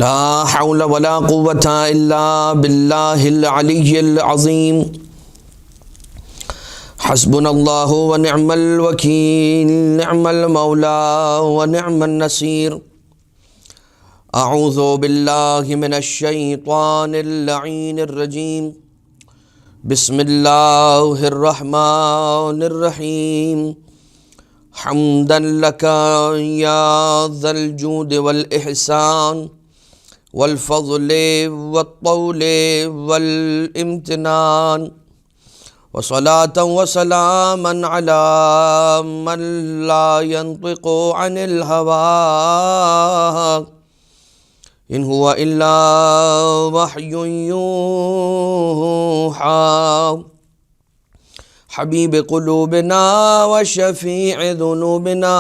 لا حول ولا قوة إلا بالله العلي العظيم حسبنا الله ونعم الوكيل نعم المولى ونعم النصير أعوذ بالله من الشيطان اللعين الرجيم بسم الله الرحمن الرحيم حمدا لك يا ذا الجود والإحسان والفضل والطول والامتنان وصلاة وسلاما على من لا ينطق عن الهوى إن هو إلا وحي يوحى حبيب قلوبنا وشفيع ذنوبنا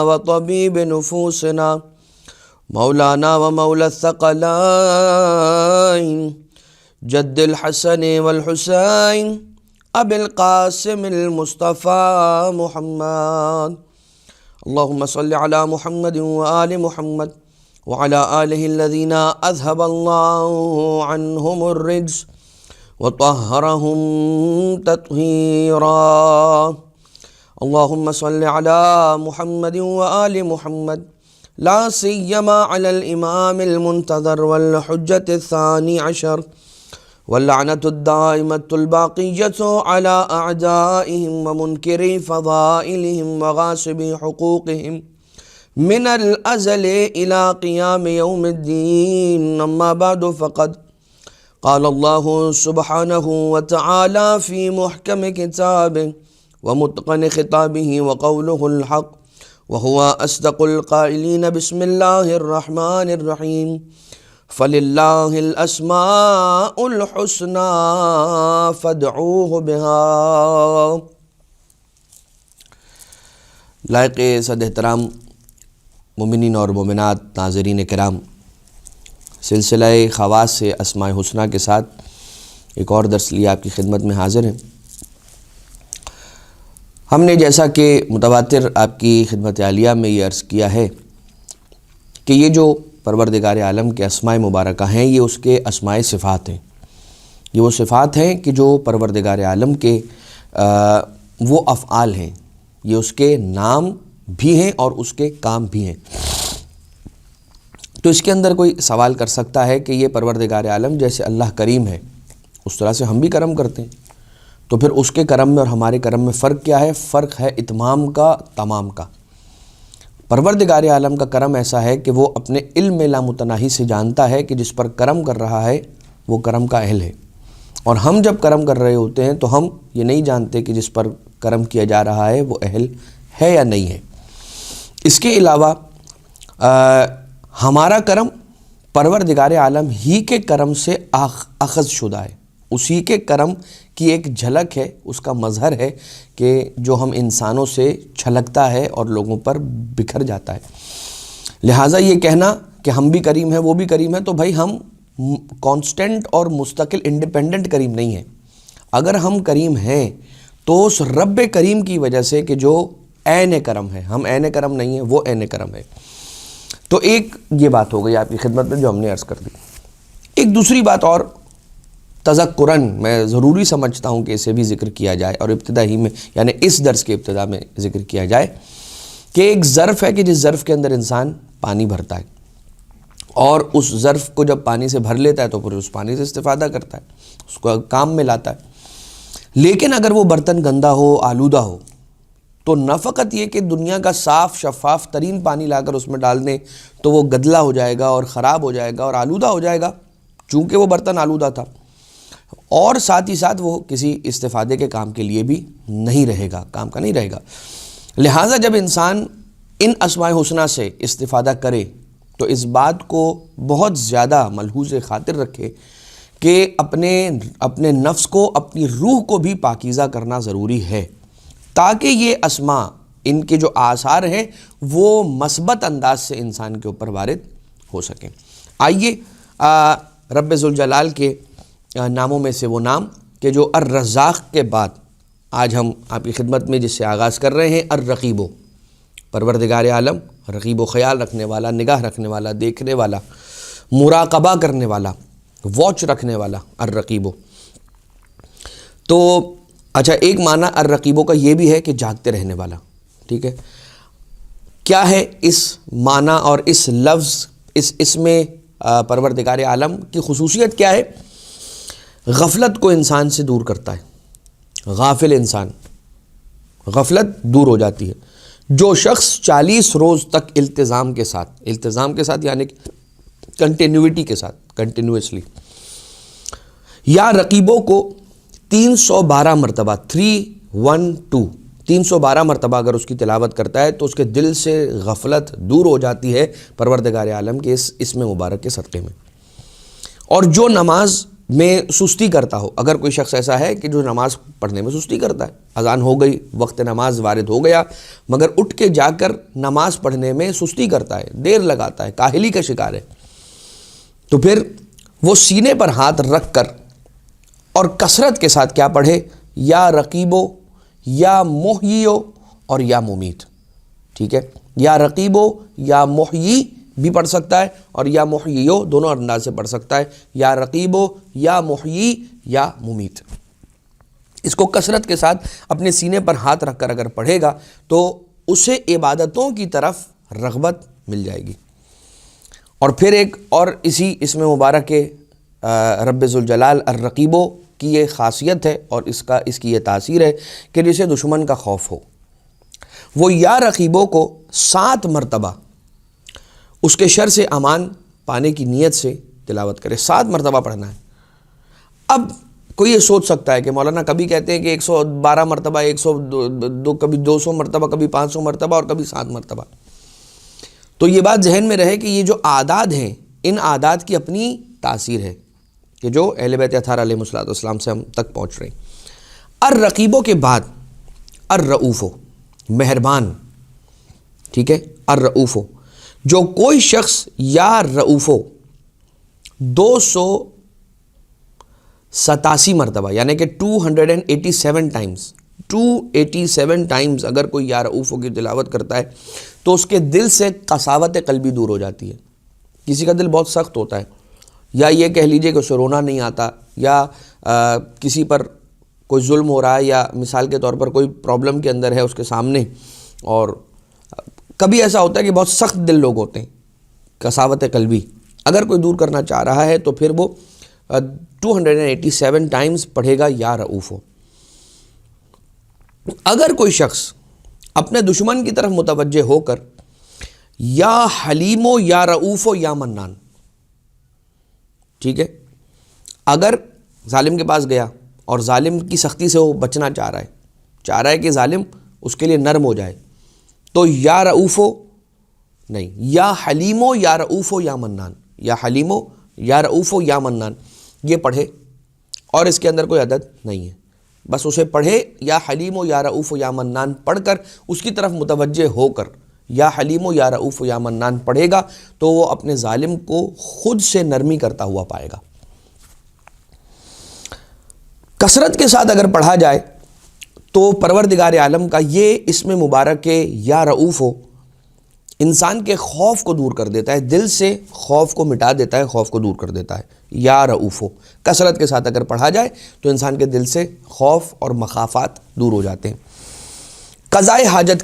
وطبيب نفوسنا مولانا ومولى الثقلين جد الحسن والحسين أبي القاسم المصطفى محمد اللهم صل على محمد وآل محمد وعلى آله الذين أذهب الله عنهم الرجس وطهرهم تطهيرا اللهم صل على محمد وآل محمد لا سيما على الإمام المنتظر والحجة الثاني عشر واللعنة الدائمة الباقية على أعدائهم ومنكري فضائلهم وغاصبي حقوقهم من الأزل إلى قيام يوم الدين أما بعد فقد قال الله سبحانه وتعالى في محكم كتابه ومتقن خطابه وقوله الحق وهو أصدق القائلين بسم الله الرحمن الرحيم فلله الأسماء الحسنى فادعوه بها. لائق صد احترام مومنین اور مومنات، ناظرین کرام، سلسلہ خواص سے اسماء حسنہ کے ساتھ ایک اور درس لیے آپ کی خدمت میں حاضر ہیں. ہم نے جیسا کہ متواتر آپ کی خدمت عالیہ میں یہ عرض کیا ہے کہ یہ جو پروردگار عالم کے اسماء مبارکہ ہیں یہ اس کے اسماء صفات ہیں. یہ وہ صفات ہیں کہ جو پروردگار عالم کے وہ افعال ہیں، یہ اس کے نام بھی ہیں اور اس کے کام بھی ہیں. تو اس کے اندر کوئی سوال کر سکتا ہے کہ یہ پروردگار عالم جیسے اللہ کریم ہے اس طرح سے ہم بھی کرم کرتے ہیں، تو پھر اس کے کرم میں اور ہمارے کرم میں فرق کیا ہے؟ فرق ہے اتمام کا، تمام کا. پروردگار عالم کا کرم ایسا ہے کہ وہ اپنے علم لامتناہی سے جانتا ہے کہ جس پر کرم کر رہا ہے وہ کرم کا اہل ہے، اور ہم جب کرم کر رہے ہوتے ہیں تو ہم یہ نہیں جانتے کہ جس پر کرم کیا جا رہا ہے وہ اہل ہے یا نہیں ہے. اس کے علاوہ ہمارا کرم پروردگار عالم ہی کے کرم سے اخذ شدہ ہے، اسی کے کرم کی ایک جھلک ہے، اس کا مظہر ہے کہ جو ہم انسانوں سے چھلکتا ہے اور لوگوں پر بکھر جاتا ہے. لہٰذا یہ کہنا کہ ہم بھی کریم ہیں وہ بھی کریم ہیں، تو بھائی ہم کانسٹنٹ اور مستقل انڈیپینڈنٹ کریم نہیں ہیں. اگر ہم کریم ہیں تو اس رب کریم کی وجہ سے کہ جو عین کرم ہے، ہم عین کرم نہیں ہیں، وہ عین کرم ہے. تو ایک یہ بات ہو گئی آپ کی خدمت میں جو ہم نے عرض کر دی. ایک دوسری بات اور تذکراً میں ضروری سمجھتا ہوں کہ اسے بھی ذکر کیا جائے، اور ابتدا ہی میں یعنی اس درس کے ابتدا میں ذکر کیا جائے کہ ایک ظرف ہے کہ جس ظرف کے اندر انسان پانی بھرتا ہے، اور اس ظرف کو جب پانی سے بھر لیتا ہے تو پھر اس پانی سے استفادہ کرتا ہے، اس کو کام میں لاتا ہے. لیکن اگر وہ برتن گندا ہو، آلودہ ہو، تو نہ فقط یہ کہ دنیا کا صاف شفاف ترین پانی لا کر اس میں ڈال دیں تو وہ گدلا ہو جائے گا اور خراب ہو جائے گا اور آلودہ ہو جائے گا چونکہ وہ برتن آلودہ تھا، اور ساتھ ہی ساتھ وہ کسی استفادے کے کام کے لیے بھی نہیں رہے گا، کام کا نہیں رہے گا. لہٰذا جب انسان ان اسماء حسنہ سے استفادہ کرے تو اس بات کو بہت زیادہ ملحوظ خاطر رکھے کہ اپنے نفس کو، اپنی روح کو بھی پاکیزہ کرنا ضروری ہے، تاکہ یہ اسماء، ان کے جو آثار ہیں وہ مثبت انداز سے انسان کے اوپر وارد ہو سکیں. آئیے رب ذوالجلال کے ناموں میں سے وہ نام کہ جو الرزاق کے بعد آج ہم آپ کی خدمت میں جس سے آغاز کر رہے ہیں، الرقیب، پروردگار عالم رقیب و خیال رکھنے والا، نگاہ رکھنے والا، دیکھنے والا، مراقبہ کرنے والا، واچ رکھنے والا، الرقیب. تو اچھا، ایک معنی الرقیبوں کا یہ بھی ہے کہ جاگتے رہنے والا. ٹھیک ہے، کیا ہے اس معنی اور اس لفظ، اس میں پروردگار عالم کی خصوصیت کیا ہے؟ غفلت کو انسان سے دور کرتا ہے. غافل انسان، غفلت دور ہو جاتی ہے. جو شخص 40 روز تک التزام کے ساتھ یعنی کنٹینیوٹی کے ساتھ، کنٹینیوسلی، یا رقیبوں کو 312 مرتبہ 312 مرتبہ اگر اس کی تلاوت کرتا ہے تو اس کے دل سے غفلت دور ہو جاتی ہے پروردگار عالم کے اس اسم مبارک کے صدقے میں. اور جو نماز میں سستی کرتا ہو، اگر کوئی شخص ایسا ہے کہ جو نماز پڑھنے میں سستی کرتا ہے، اذان ہو گئی، وقت نماز وارد ہو گیا، مگر اٹھ کے جا کر نماز پڑھنے میں سستی کرتا ہے، دیر لگاتا ہے، کاہلی کا شکار ہے، تو پھر وہ سینے پر ہاتھ رکھ کر اور کثرت کے ساتھ کیا پڑھے؟ یا رقیبو، یا محییو، اور یا ممیت. ٹھیک ہے، یا رقیبو یا محیی بھی پڑھ سکتا ہے، اور یا محییو دونوں انداز سے پڑھ سکتا ہے. یا رقیبو، یا محیی، یا ممیت. اس کو کثرت کے ساتھ اپنے سینے پر ہاتھ رکھ کر اگر پڑھے گا تو اسے عبادتوں کی طرف رغبت مل جائے گی. اور پھر ایک اور اسی اسم مبارک کے رب ذوالجلال الرقیبو کی یہ خاصیت ہے اور اس کی یہ تاثیر ہے کہ جسے دشمن کا خوف ہو، وہ یا رقیبوں کو 7 مرتبہ اس کے شر سے امان پانے کی نیت سے تلاوت کرے. 7 مرتبہ پڑھنا ہے. اب کوئی یہ سوچ سکتا ہے کہ مولانا کبھی کہتے ہیں کہ 112 مرتبہ، 102، کبھی 200 مرتبہ، کبھی 500 مرتبہ، اور کبھی 7 مرتبہ. تو یہ بات ذہن میں رہے کہ یہ جو اعداد ہیں، ان اعداد کی اپنی تاثیر ہے کہ جو اہل بیت اطہار علیہ السلام سے ہم تک پہنچ رہے ہیں. الرقیبوں کے بعد الرؤوف، مہربان. ٹھیک ہے، الرؤوف، جو کوئی شخص یا رؤوف 287 مرتبہ یعنی کہ 287 ٹائمز اگر کوئی یا رؤوف کی تلاوت کرتا ہے تو اس کے دل سے قساوت قلبی دور ہو جاتی ہے. کسی کا دل بہت سخت ہوتا ہے، یا یہ کہہ لیجئے کہ اسے رونا نہیں آتا، یا کسی پر کوئی ظلم ہو رہا ہے، یا مثال کے طور پر کوئی پرابلم کے اندر ہے اس کے سامنے، اور کبھی ایسا ہوتا ہے کہ بہت سخت دل لوگ ہوتے ہیں، قساوت قلبی. اگر کوئی دور کرنا چاہ رہا ہے تو پھر وہ 287 ٹائمز پڑھے گا یا رؤوف. اگر کوئی شخص اپنے دشمن کی طرف متوجہ ہو کر یا حلیم و یا رؤوف و یا منان، ٹھیک ہے، اگر ظالم کے پاس گیا اور ظالم کی سختی سے وہ بچنا چاہ رہا ہے کہ ظالم اس کے لیے نرم ہو جائے، تو یا رؤوفو نہیں، یا حلیمو یا رؤوفو یا منان، یا حلیمو یا رؤوفو یا منان یہ پڑھے، اور اس کے اندر کوئی عدد نہیں ہے، بس اسے پڑھے. یا حلیمو یا رؤوفو یا منان پڑھ کر اس کی طرف متوجہ ہو کر یا حلیمو یا رؤوفو یا منان پڑھے گا تو وہ اپنے ظالم کو خود سے نرمی کرتا ہوا پائے گا. کثرت کے ساتھ اگر پڑھا جائے تو پروردگار عالم کا یہ اسم مبارک یا رؤوف انسان کے خوف کو دور کر دیتا ہے، دل سے خوف کو مٹا دیتا ہے، خوف کو دور کر دیتا ہے. یا رؤوف کثرت کے ساتھ اگر پڑھا جائے تو انسان کے دل سے خوف اور مخافات دور ہو جاتے ہیں. قضائے حاجت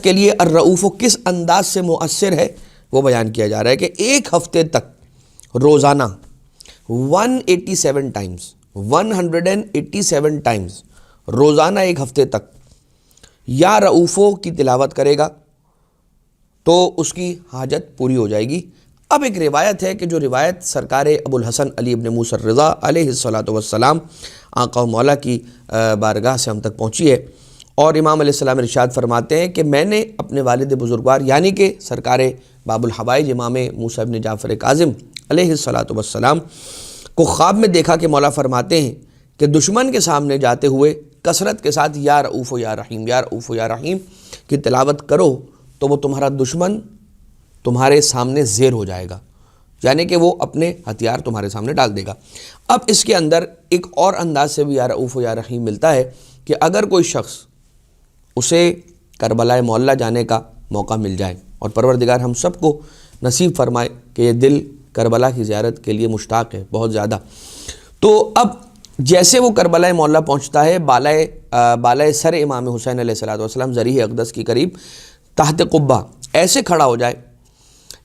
کے لیے الرؤوف کس انداز سے مؤثر ہے وہ بیان کیا جا رہا ہے کہ ایک ہفتے تک روزانہ 187 ٹائمز روزانہ ایک ہفتے تک یا رؤوفو کی تلاوت کرے گا تو اس کی حاجت پوری ہو جائے گی. اب ایک روایت ہے کہ جو روایت سرکار ابو الحسن علی ابن موسیٰ الرضا علیہ السلام آقا و مولا کی بارگاہ سے ہم تک پہنچی ہے، اور امام علیہ السلام ارشاد فرماتے ہیں کہ میں نے اپنے والد بزرگوار یعنی کہ سرکار باب الحوائج امام موسیٰ ابن جعفر کاظم علیہ السلام کو خواب میں دیکھا کہ مولا فرماتے ہیں کہ دشمن کے سامنے جاتے ہوئے کثرت کے ساتھ یا رؤوف یا رحیم، یا رؤوف یا رحیم کی تلاوت کرو تو وہ تمہارا دشمن تمہارے سامنے زیر ہو جائے گا، یعنی کہ وہ اپنے ہتھیار تمہارے سامنے ڈال دے گا. اب اس کے اندر ایک اور انداز سے بھی یا رؤوف یا رحیم ملتا ہے کہ اگر کوئی شخص اسے کربلائے معلیٰ جانے کا موقع مل جائے، اور پروردگار ہم سب کو نصیب فرمائے کہ یہ دل کربلا کی زیارت کے لیے مشتاق ہے بہت زیادہ۔ تو اب جیسے وہ کربلا معلیٰ پہنچتا ہے، بالائے سر امام حسین علیہ الصلوۃ والسلام ذریح اقدس کی قریب تحت قبہ ایسے کھڑا ہو جائے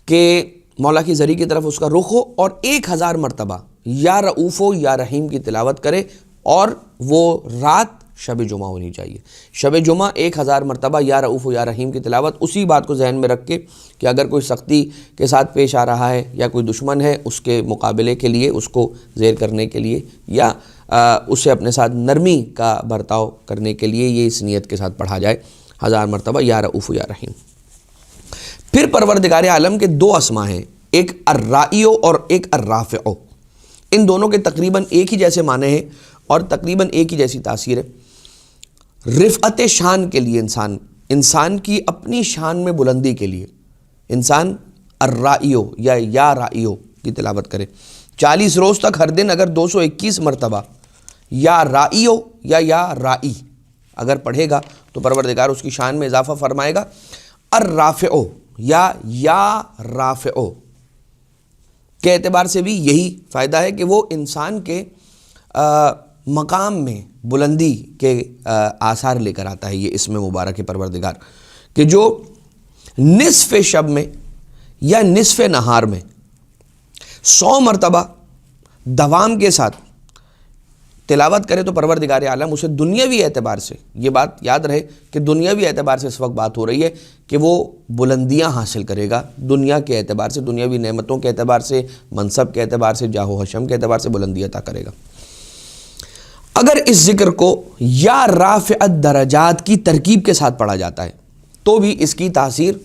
کہ مولا کی ذریح کی طرف اس کا رخ ہو، اور 1000 مرتبہ یا رؤوف و یا رحیم کی تلاوت کرے، اور وہ رات شب جمعہ ہونی چاہیے۔ شب جمعہ 1000 مرتبہ یا رؤوف و یا رحیم کی تلاوت، اسی بات کو ذہن میں رکھ کے کہ اگر کوئی سختی کے ساتھ پیش آ رہا ہے یا کوئی دشمن ہے، اس کے مقابلے کے لیے، اس کو زیر کرنے کے لیے، یا اسے اپنے ساتھ نرمی کا برتاؤ کرنے کے لیے، یہ اس نیت کے ساتھ پڑھا جائے 1000 مرتبہ یا رؤوف و یا رحیم۔ پھر پروردگار عالم کے 2 اسما ہیں، ایک الرائیو اور ایک الرافعو۔ ان دونوں کے تقریباً ایک ہی جیسے معنی ہیں اور تقریباً ایک ہی جیسی تاثیر ہے۔ رفعت شان کے لیے، انسان کی اپنی شان میں بلندی کے لیے انسان الرائیو یا رائیو کی تلاوت کرے۔ 40 روز تک ہر دن اگر 221 مرتبہ یا رائیو یا رائی اگر پڑھے گا تو پروردگار اس کی شان میں اضافہ فرمائے گا۔ الرافعو یا رافعو کے اعتبار سے بھی یہی فائدہ ہے کہ وہ انسان کے مقام میں بلندی کے آثار لے کر آتا ہے۔ یہ اسم مبارک پروردگار کہ جو نصف شب میں یا نصف نہار میں 100 مرتبہ دوام کے ساتھ تلاوت کرے تو پروردگار عالم اسے دنیاوی اعتبار سے، یہ بات یاد رہے کہ دنیاوی اعتبار سے اس وقت بات ہو رہی ہے کہ وہ بلندیاں حاصل کرے گا، دنیا کے اعتبار سے، دنیاوی نعمتوں کے اعتبار سے، منصب کے اعتبار سے، جاہ و حشم کے اعتبار سے بلندی عطا کرے گا۔ اگر اس ذکر کو یا رافع الدرجات کی ترکیب کے ساتھ پڑھا جاتا ہے تو بھی اس کی تاثیر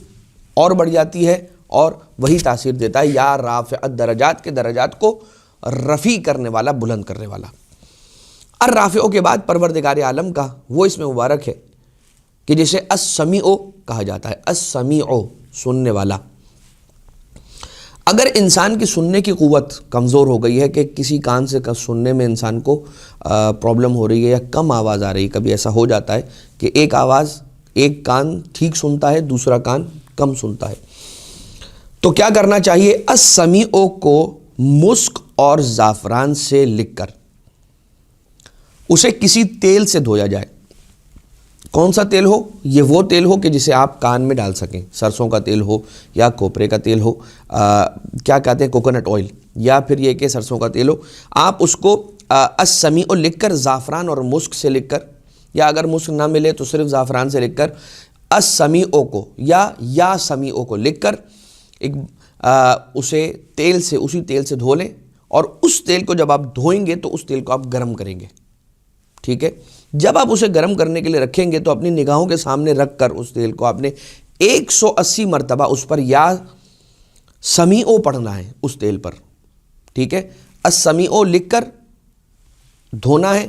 اور بڑھ جاتی ہے، اور وہی تاثیر دیتا ہے یا رافع الدرجات کے درجات کو رفیع کرنے والا، بلند کرنے والا۔ الرافعو کے بعد پروردگار عالم کا وہ اسم مبارک ہے کہ جسے السمیع کہا جاتا ہے، السمیع سننے والا۔ اگر انسان کی سننے کی قوت کمزور ہو گئی ہے کہ کسی کان سے سننے میں انسان کو پرابلم ہو رہی ہے یا کم آواز آ رہی ہے، کبھی ایسا ہو جاتا ہے کہ ایک کان ٹھیک سنتا ہے، دوسرا کان کم سنتا ہے، تو کیا کرنا چاہیے؟ السمیع کو مسک اور زعفران سے لکھ کر اسے کسی تیل سے دھویا جائے۔ کون سا تیل ہو؟ یہ وہ تیل ہو کہ جسے آپ کان میں ڈال سکیں، سرسوں کا تیل ہو یا کوپرے کا تیل ہو، کیا کہتے ہیں کوکونٹ آئل، یا پھر یہ کہ سرسوں کا تیل ہو۔ آپ اس کو السمیع لکھ کر زعفران اور مسک سے لکھ کر، یا اگر مسک نہ ملے تو صرف زعفران سے لکھ کر السمیع کو یا سمیع کو لکھ کر اسے اسی تیل سے دھو لیں، اور اس تیل کو جب آپ دھوئیں گے تو اس تیل کو آپ گرم کریں گے، ٹھیک ہے؟ جب آپ اسے گرم کرنے کے لیے رکھیں گے تو اپنی نگاہوں کے سامنے رکھ کر اس تیل کو آپ نے 180 مرتبہ اس پر یا سمیع پڑھنا ہے اس تیل پر، ٹھیک ہے؟ السمیع لکھ کر دھونا ہے،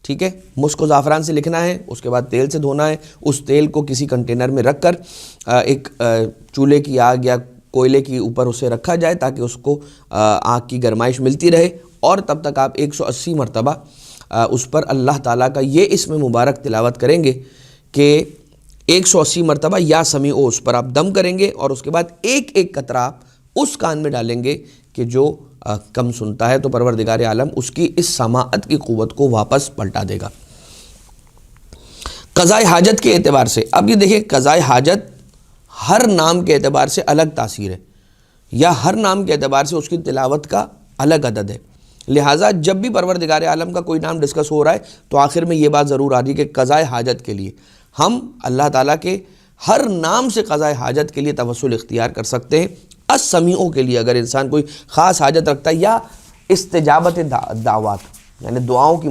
ٹھیک ہے؟ مسک و زعفران سے لکھنا ہے، اس کے بعد تیل سے دھونا ہے۔ اس تیل کو کسی کنٹینر میں رکھ کر ایک چولہے کی آگ یا کوئلے کے اوپر اسے رکھا جائے تاکہ اس کو آگ کی گرمائش ملتی رہے، اور تب تک آپ 180 مرتبہ اس پر اللہ تعالیٰ کا یہ اسم مبارک تلاوت کریں گے کہ 180 مرتبہ یا سمیع اس پر آپ دم کریں گے، اور اس کے بعد ایک ایک قطرہ آپ اس کان میں ڈالیں گے کہ جو کم سنتا ہے، تو پروردگار عالم اس کی اس سماعت کی قوت کو واپس پلٹا دے گا۔ قضاء حاجت کے اعتبار سے اب یہ دیکھیں، قضاء حاجت ہر نام کے اعتبار سے الگ تاثیر ہے، یا ہر نام کے اعتبار سے اس کی تلاوت کا الگ عدد ہے۔ لہٰذا جب بھی پروردگار عالم کا کوئی نام ڈسکس ہو رہا ہے تو آخر میں یہ بات ضرور آ رہی ہے کہ قضاء حاجت کے لیے ہم اللہ تعالیٰ کے ہر نام سے قضاء حاجت کے لیے توسل اختیار کر سکتے ہیں۔ السمیع کے لیے اگر انسان کوئی خاص حاجت رکھتا ہے، یا استجابت دعوات یعنی دعاؤں کی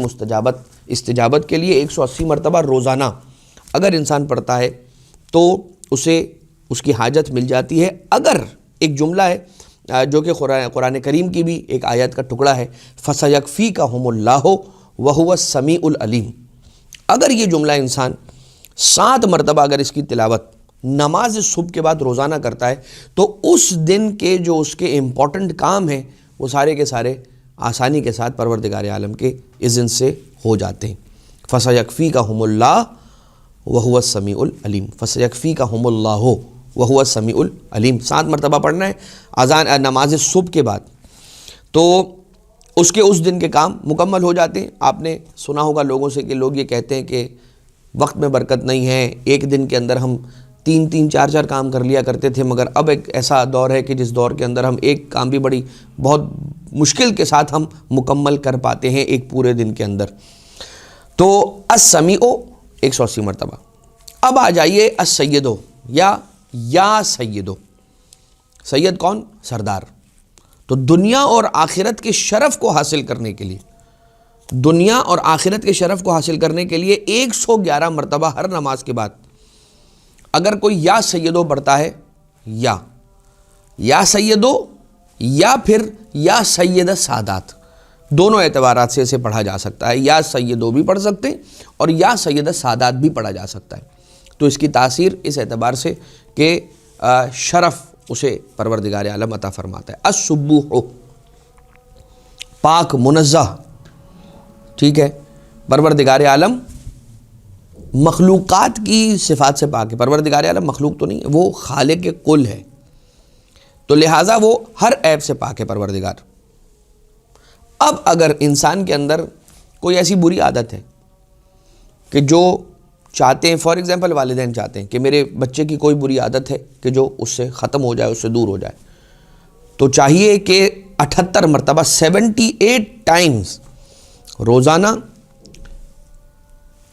استجابت کے لیے 180 مرتبہ روزانہ اگر انسان پڑھتا ہے تو اسے اس کی حاجت مل جاتی ہے۔ اگر ایک جملہ ہے جو کہ قرآن کریم کی بھی ایک آیت کا ٹکڑا ہے، فَسَيَكْفِيكَهُمُ اللَّهُ وَهُوَ السَّمِيعُ الْعَلِيمُ، اگر یہ جملہ انسان 7 مرتبہ اگر اس کی تلاوت نماز صبح کے بعد روزانہ کرتا ہے تو اس دن کے جو اس کے امپورٹنٹ کام ہیں وہ سارے کے سارے آسانی کے ساتھ پروردگار عالم کے اذن سے ہو جاتے ہیں۔ فَسَيَكْفِيكَهُمُ اللَّهُ وَهُوَ السَّمِيعُ الْعَلِيمُ، فَسَيَكْفِيكَهُمُ اللَّهُ وہو السمیع العلیم. 7 مرتبہ پڑھنا ہے اذان نماز صبح کے بعد. تو اس کے اس دن کے کام مکمل ہو جاتے ہیں. آپ نے سنا ہوگا لوگوں سے کہ لوگ یہ کہتے ہیں کہ وقت میں برکت نہیں ہے, ایک دن کے اندر ہم 3 4 کام کر لیا کرتے تھے, مگر اب ایک ایسا دور ہے کہ جس دور کے اندر ہم ایک کام بھی بہت مشکل کے ساتھ ہم مکمل کر پاتے ہیں ایک پورے دن کے اندر. تو السمیع 180 مرتبہ. اب آ جائیے السیدو یا سیدو. سید کون؟ سردار. تو دنیا اور آخرت کے شرف کو حاصل کرنے کے لیے, دنیا اور آخرت کے شرف کو حاصل کرنے کے لیے 111 مرتبہ ہر نماز کے بعد اگر کوئی یا سیدو پڑھتا ہے, یا سیدو یا پھر یا سید سادات, دونوں اعتبارات سے اسے پڑھا جا سکتا ہے. یا سیدو بھی پڑھ سکتے ہیں اور یا سید سادات بھی پڑھا جا سکتا ہے. تو اس کی تاثیر اس اعتبار سے کہ شرف اسے پروردگار عالم عطا فرماتا ہے. السبوح, پاک منزہ, ٹھیک ہے. پروردگار عالم مخلوقات کی صفات سے پاک ہے. پروردگار عالم مخلوق تو نہیں ہے, وہ خالق کل ہے, تو لہٰذا وہ ہر عیب سے پاک ہے پروردگار. اب اگر انسان کے اندر کوئی ایسی بری عادت ہے کہ جو چاہتے ہیں, فار ایگزامپل والدین چاہتے ہیں کہ میرے بچے کی کوئی بری عادت ہے کہ جو اس سے ختم ہو جائے, اس سے دور ہو جائے, تو چاہیے کہ 78 مرتبہ 78 ٹائمز روزانہ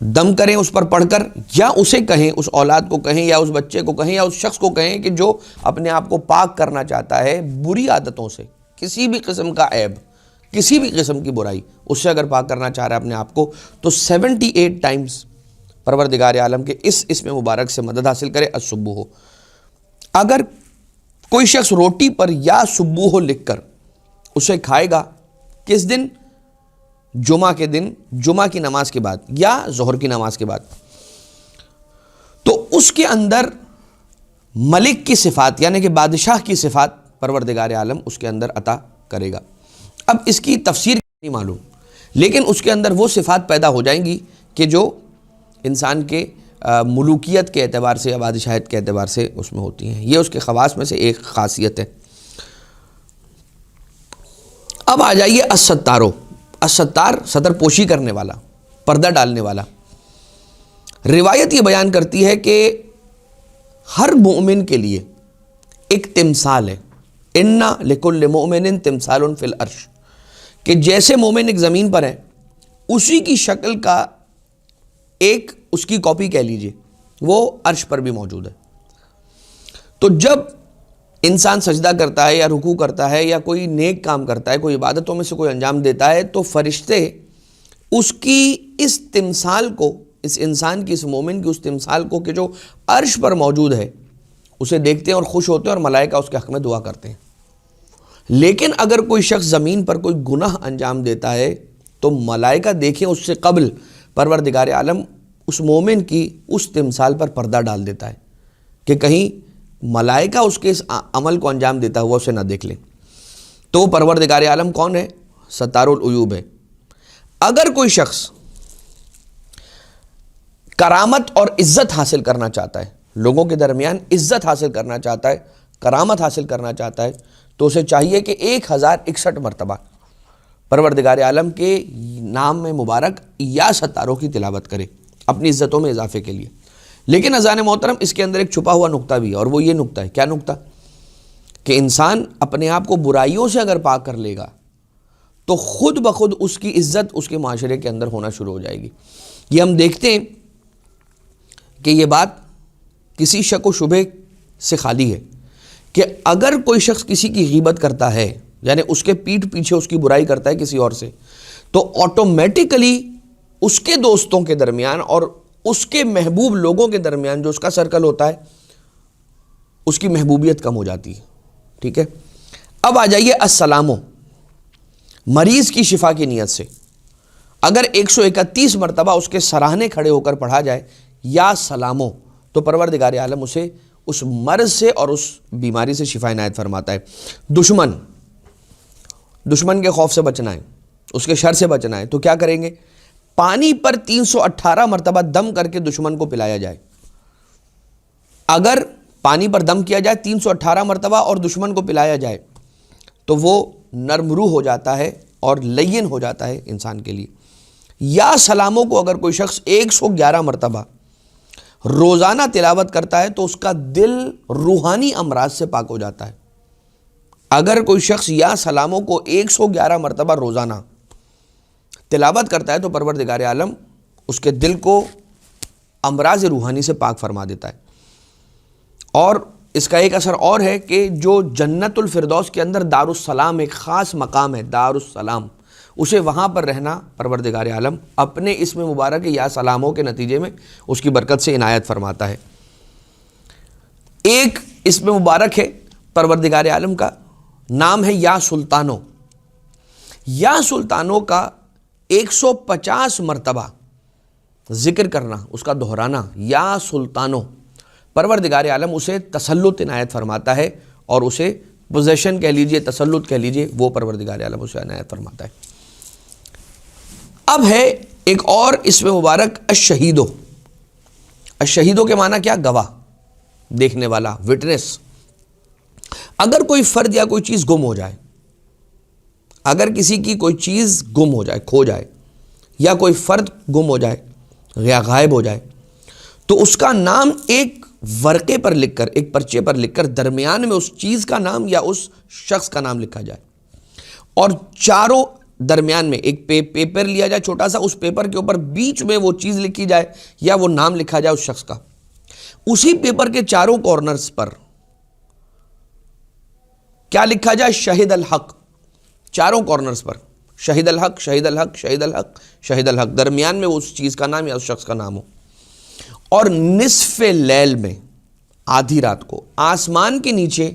دم کریں اس پر پڑھ کر, یا اسے کہیں, اس اولاد کو کہیں, یا اس بچے کو کہیں, یا اس شخص کو کہیں کہ جو اپنے آپ کو پاک کرنا چاہتا ہے بری عادتوں سے, کسی بھی قسم کا عیب, کسی بھی قسم کی برائی, اس سے اگر پاک کرنا چاہ رہا ہے اپنے آپ کو, تو 78 ٹائمز پروردگار عالم کے اس اسم مبارک سے مدد حاصل کرے. السبوح. اگر کوئی شخص روٹی پر یا سبوح لکھ کر اسے کھائے گا, کس دن؟ جمعہ کے دن, جمعہ کی نماز کے بعد یا ظہر کی نماز کے بعد, تو اس کے اندر ملک کی صفات یعنی کہ بادشاہ کی صفات پروردگار عالم اس کے اندر عطا کرے گا. اب اس کی تفسیر نہیں معلوم, لیکن اس کے اندر وہ صفات پیدا ہو جائیں گی کہ جو انسان کے ملوکیت کے اعتبار سے یا بادشاہت کے اعتبار سے اس میں ہوتی ہیں. یہ اس کے خواص میں سے ایک خاصیت ہے. اب آ جائیے الستارو. الستار ستر پوشی کرنے والا, پردہ ڈالنے والا. روایت یہ بیان کرتی ہے کہ ہر مومن کے لیے ایک تمثال ہے. اِنَّ لِكُلِّ مُؤْمِنٍ تِمْثَالٌ فِي الْعَرْشِ, کہ جیسے مومن ایک زمین پر ہے اسی کی شکل کا ایک اس کی کاپی کہہ لیجئے وہ عرش پر بھی موجود ہے. تو جب انسان سجدہ کرتا ہے یا رکوع کرتا ہے یا کوئی نیک کام کرتا ہے, کوئی عبادتوں میں سے کوئی انجام دیتا ہے, تو فرشتے اس کی اس تمثال کو, اس انسان کی, اس مومن کی اس تمثال کو کہ جو عرش پر موجود ہے, اسے دیکھتے ہیں اور خوش ہوتے ہیں, اور ملائکہ اس کے حق میں دعا کرتے ہیں. لیکن اگر کوئی شخص زمین پر کوئی گناہ انجام دیتا ہے تو ملائکہ دیکھیں اس سے قبل پروردگار عالم اس مومن کی اس تمثال پر پردہ ڈال دیتا ہے کہ کہیں ملائکہ اس کے اس عمل کو انجام دیتا ہوا اسے نہ دیکھ لیں. تو پروردگار عالم کون ہے؟ ستار العیوب ہے. اگر کوئی شخص کرامت اور عزت حاصل کرنا چاہتا ہے, لوگوں کے درمیان عزت حاصل کرنا چاہتا ہے, کرامت حاصل کرنا چاہتا ہے, تو اسے چاہیے کہ 1061 مرتبہ پروردگار عالم کے نام میں مبارک یا ستاروں کی تلاوت کرے اپنی عزتوں میں اضافے کے لیے. لیکن اذان محترم اس کے اندر ایک چھپا ہوا نقطہ بھی ہے, اور وہ یہ نقطہ ہے. کیا نقطہ؟ کہ انسان اپنے آپ کو برائیوں سے اگر پاک کر لے گا تو خود بخود اس کی عزت اس کے معاشرے کے اندر ہونا شروع ہو جائے گی. یہ ہم دیکھتے ہیں کہ یہ بات کسی شک و شبہ سے خالی ہے کہ اگر کوئی شخص کسی کی غیبت کرتا ہے, یعنی اس کے پیٹھ پیچھے اس کی برائی کرتا ہے کسی اور سے, تو آٹومیٹیکلی اس کے دوستوں کے درمیان اور اس کے محبوب لوگوں کے درمیان جو اس کا سرکل ہوتا ہے اس کی محبوبیت کم ہو جاتی ہے. ٹھیک ہے. اب آ جائیے السلامو. مریض کی شفا کی نیت سے اگر 131 مرتبہ اس کے سراہنے کھڑے ہو کر پڑھا جائے یا سلامو, تو پروردگار عالم اسے اس مرض سے اور اس بیماری سے شفا عنایت فرماتا ہے. دشمن کے خوف سے بچنا ہے, اس کے شر سے بچنا ہے, تو کیا کریں گے؟ پانی پر 318 مرتبہ دم کر کے دشمن کو پلایا جائے. اگر پانی پر دم کیا جائے 318 مرتبہ اور دشمن کو پلایا جائے تو وہ نرم روح ہو جاتا ہے اور لین ہو جاتا ہے انسان کے لیے۔ یا سلاموں کو اگر کوئی شخص 111 مرتبہ روزانہ تلاوت کرتا ہے تو اس کا دل روحانی امراض سے پاک ہو جاتا ہے۔ اگر کوئی شخص یا سلاموں کو 111 مرتبہ روزانہ تلاوت کرتا ہے تو پروردگار عالم اس کے دل کو امراض روحانی سے پاک فرما دیتا ہے۔ اور اس کا ایک اثر اور ہے کہ جو جنت الفردوس کے اندر دارالسلام ایک خاص مقام ہے، دارالسلام، اسے وہاں پر رہنا پروردگار عالم اپنے اسم مبارک یا سلاموں کے نتیجے میں اس کی برکت سے عنایت فرماتا ہے۔ ایک اسم مبارک ہے پروردگار عالم کا، نام ہے یا سلطانو۔ یا سلطانو کا 150 مرتبہ ذکر کرنا، اس کا دہرانا، یا سلطانو، پروردگار عالم اسے تسلط عنایت فرماتا ہے، اور اسے پوزیشن کہہ لیجئے، تسلط کہہ لیجئے، وہ پروردگار عالم اسے عنایت فرماتا ہے۔ اب ہے ایک اور اسم مبارک الشہیدو۔ الشہیدو کے معنی کیا؟ گواہ، دیکھنے والا، وٹنس۔ اگر کوئی فرد یا کوئی چیز گم ہو جائے، اگر کسی کی کوئی چیز گم ہو جائے، کھو جائے، یا کوئی فرد گم ہو جائے یا غائب ہو جائے، تو اس کا نام ایک ورقے پر لکھ کر، ایک پرچے پر لکھ کر درمیان میں اس چیز کا نام یا اس شخص کا نام لکھا جائے، اور چاروں درمیان میں ایک پیپر لیا جائے چھوٹا سا، اس پیپر کے اوپر بیچ میں وہ چیز لکھی جائے یا وہ نام لکھا جائے اس شخص کا۔ اسی پیپر کے چاروں کارنرز پر کیا لکھا جائے؟ شہید الحق۔ چاروں کارنرز پر شہید الحق، شہید الحق، شہید الحق، شہید الحق، درمیان میں اس چیز کا نام یا اس شخص کا نام ہو۔ اور نصف لیل میں، آدھی رات کو، آسمان کے نیچے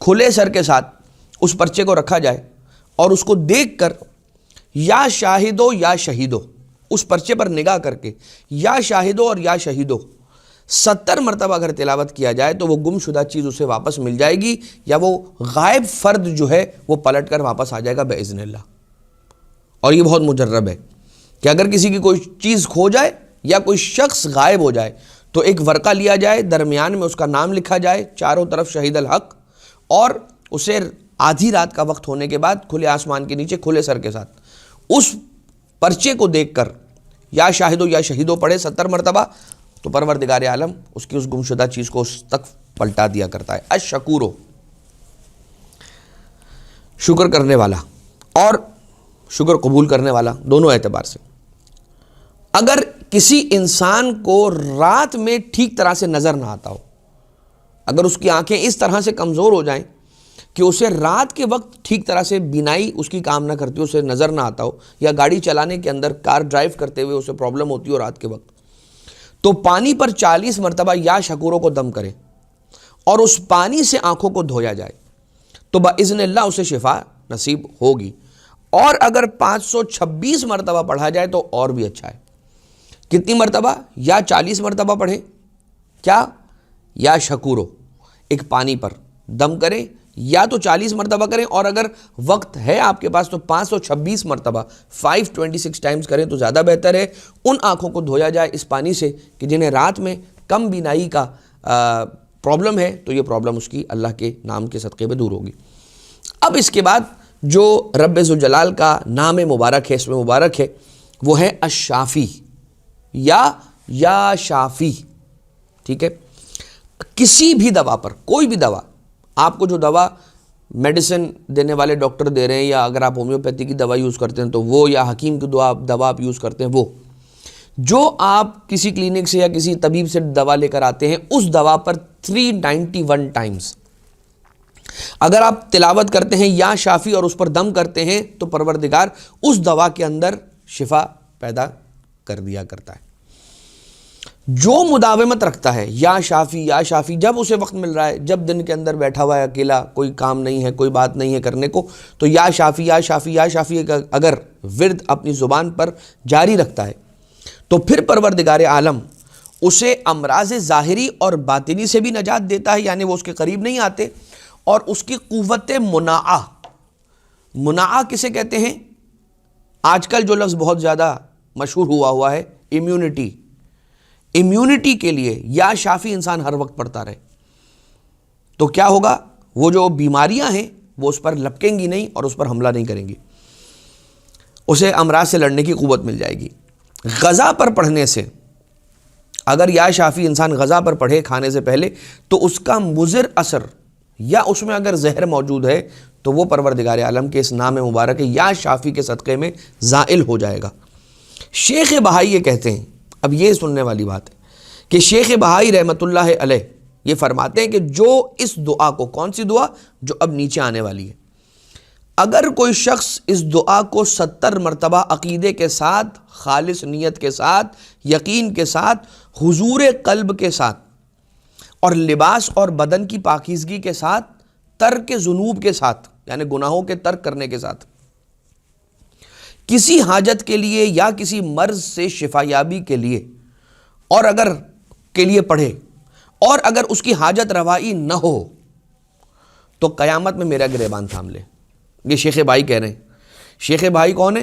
کھلے سر کے ساتھ اس پرچے کو رکھا جائے اور اس کو دیکھ کر یا شاہدو یا شہیدو، اس پرچے پر نگاہ کر کے یا شاہدو اور یا شہیدو 70 مرتبہ اگر تلاوت کیا جائے تو وہ گم شدہ چیز اسے واپس مل جائے گی، یا وہ غائب فرد جو ہے وہ پلٹ کر واپس آ جائے گا باذن اللہ۔ اور یہ بہت مجرب ہے کہ اگر کسی کی کوئی چیز کھو جائے یا کوئی شخص غائب ہو جائے تو ایک ورقہ لیا جائے، درمیان میں اس کا نام لکھا جائے، چاروں طرف شہید الحق، اور اسے آدھی رات کا وقت ہونے کے بعد کھلے آسمان کے نیچے کھلے سر کے ساتھ اس پرچے کو دیکھ کر یا شاہدو یا شہیدو پڑھے 70 مرتبہ، تو پروردگار عالم اس کی اس گمشدہ چیز کو اس تک پلٹا دیا کرتا ہے۔ الشکورو، شکر کرنے والا اور شکر قبول کرنے والا، دونوں اعتبار سے۔ اگر کسی انسان کو رات میں ٹھیک طرح سے نظر نہ آتا ہو، اگر اس کی آنکھیں اس طرح سے کمزور ہو جائیں کہ اسے رات کے وقت ٹھیک طرح سے بینائی اس کی کام نہ کرتی ہو، اسے نظر نہ آتا ہو، یا گاڑی چلانے کے اندر کار ڈرائیو کرتے ہوئے اسے پرابلم ہوتی ہو رات کے وقت، تو پانی پر 40 مرتبہ یا شکوروں کو دم کرے اور اس پانی سے آنکھوں کو دھویا جائے تو باذن اللہ اسے شفا نصیب ہوگی۔ اور اگر 526 مرتبہ پڑھا جائے تو اور بھی اچھا ہے۔ کتنی مرتبہ؟ یا 40 مرتبہ پڑھیں، کیا؟ یا شکورو، ایک پانی پر دم کریں، یا تو 40 مرتبہ کریں، اور اگر وقت ہے آپ کے پاس تو 526 مرتبہ 526 ٹائمز کریں تو زیادہ بہتر ہے۔ ان آنکھوں کو دھویا جائے اس پانی سے کہ جنہیں رات میں کم بینائی کا پرابلم ہے، تو یہ پرابلم اس کی اللہ کے نام کے صدقے میں دور ہوگی۔ اب اس کے بعد جو رب ذوالجلال کا نام مبارک ہے، اسم مبارک ہے، وہ ہے الشافی یا شافی، ٹھیک ہے؟ کسی بھی دوا پر، کوئی بھی دوا، آپ کو جو دوا میڈیسن دینے والے ڈاکٹر دے رہے ہیں، یا اگر آپ ہومیوپیتھی کی دوا یوز کرتے ہیں تو وہ، یا حکیم کی دوا آپ یوز کرتے ہیں وہ، جو آپ کسی کلینک سے یا کسی طبیب سے دوا لے کر آتے ہیں، اس دوا پر 391 ٹائمز اگر آپ تلاوت کرتے ہیں یا شافی اور اس پر دم کرتے ہیں تو پروردگار اس دوا کے اندر شفا پیدا کر دیا کرتا ہے۔ جو مداومت رکھتا ہے یا شافی، جب اسے وقت مل رہا ہے، جب دن کے اندر بیٹھا ہوا ہے اکیلا، کوئی کام نہیں ہے، کوئی بات نہیں ہے کرنے کو، تو یا شافی اگر ورد اپنی زبان پر جاری رکھتا ہے تو پھر پروردگار عالم اسے امراض ظاہری اور باطنی سے بھی نجات دیتا ہے، یعنی وہ اس کے قریب نہیں آتے، اور اس کی قوت مناعہ کسے کہتے ہیں؟ آج کل جو لفظ بہت زیادہ مشہور ہوا ہے، امیونٹی کے لیے یا شافی انسان ہر وقت پڑھتا رہے۔ تو کیا ہوگا؟ وہ جو بیماریاں ہیں وہ اس پر لپکیں گی نہیں اور اس پر حملہ نہیں کریں گی، اسے امراض سے لڑنے کی قوت مل جائے گی۔ غذا پر پڑھنے سے، اگر یا شافی انسان غذا پر پڑھے کھانے سے پہلے، تو اس کا مضر اثر یا اس میں اگر زہر موجود ہے تو وہ پروردگار عالم کے اس نام مبارک یا شافی کے صدقے میں زائل ہو جائے گا۔ شیخ بہائی یہ کہتے ہیں، اب یہ سننے والی بات ہے کہ شیخ بہائی رحمۃ اللہ علیہ یہ فرماتے ہیں کہ جو اس دعا کو، کون سی دعا جو اب نیچے آنے والی ہے، اگر کوئی شخص اس دعا کو 70 مرتبہ عقیدے کے ساتھ، خالص نیت کے ساتھ، یقین کے ساتھ، حضور قلب کے ساتھ اور لباس اور بدن کی پاکیزگی کے ساتھ، ترک ذنوب کے ساتھ یعنی گناہوں کے ترک کرنے کے ساتھ، کسی حاجت کے لیے یا کسی مرض سے شفا یابی کے لیے اور اگر کے لیے پڑھے اور اگر اس کی حاجت روائی نہ ہو تو قیامت میں میرا گریبان تھام لے۔ یہ شیخ بھائی کہہ رہے ہیں۔ شیخ بھائی کون ہے؟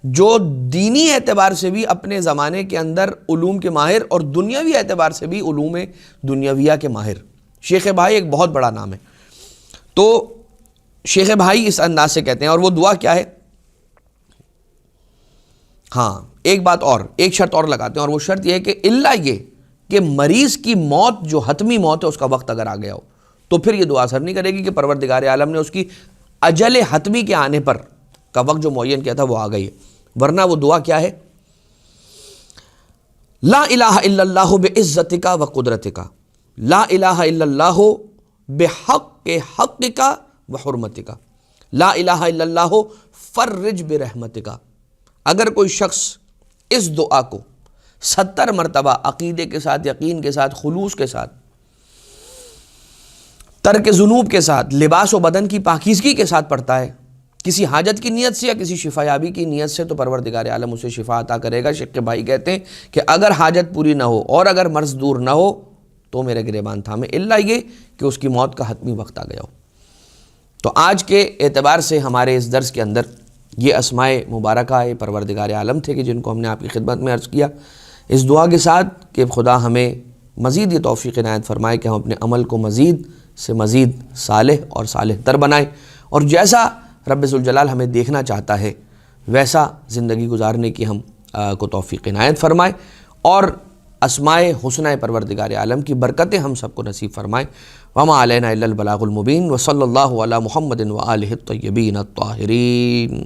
جو دینی اعتبار سے بھی اپنے زمانے کے اندر علوم کے ماہر اور دنیاوی اعتبار سے بھی علوم دنیاویہ کے ماہر۔ شیخ بھائی ایک بہت بڑا نام ہے۔ تو شیخ بھائی اس انداز سے کہتے ہیں، اور وہ دعا کیا ہے؟ ہاں ایک بات اور، ایک شرط اور لگاتے ہیں، اور وہ شرط یہ ہے کہ الا یہ کہ مریض کی موت جو حتمی موت ہے اس کا وقت اگر آ گیا ہو تو پھر یہ دعا اثر نہیں کرے گی کہ پروردگار عالم نے اس کی اجل حتمی کے آنے پر کا وقت جو معین کیا تھا وہ آ گئی ہے۔ ورنہ وہ دعا کیا ہے؟ لا الہ الا اللہ بعزتک و قدرتک، لا الہ الا اللہ بحق حقک و حرمتک، لا الہ الا اللہ فرج برحمتک۔ اگر کوئی شخص اس دعا کو 70 مرتبہ عقیدے کے ساتھ، یقین کے ساتھ، خلوص کے ساتھ، ترک ذنوب کے ساتھ، لباس و بدن کی پاکیزگی کے ساتھ پڑھتا ہے، کسی حاجت کی نیت سے یا کسی شفا یابی کی نیت سے، تو پروردگار عالم اسے شفا عطا کرے گا۔ شیخ بھائی کہتے ہیں کہ اگر حاجت پوری نہ ہو اور اگر مرض دور نہ ہو تو میرے گریبان تھامے، الا یہ کہ اس کی موت کا حتمی وقت آ گیا ہو۔ تو آج کے اعتبار سے ہمارے اس درس کے اندر یہ اسماء مبارکہ پروردگار عالم تھے کہ جن کو ہم نے آپ کی خدمت میں عرض کیا، اس دعا کے ساتھ کہ خدا ہمیں مزید یہ توفیق عنایت فرمائے کہ ہم اپنے عمل کو مزید سے مزید صالح اور صالح تر بنائیں، اور جیسا رب ذوالجلال ہمیں دیکھنا چاہتا ہے ویسا زندگی گزارنے کی ہم کو توفیق عنایت فرمائے، اور اسماء حسنہ پروردگار عالم کی برکتیں ہم سب کو نصیب فرمائے۔ وما علینا الا البلاغ المبین، وصلی اللہ علی محمد وآلہ الطیبین الطاہرین۔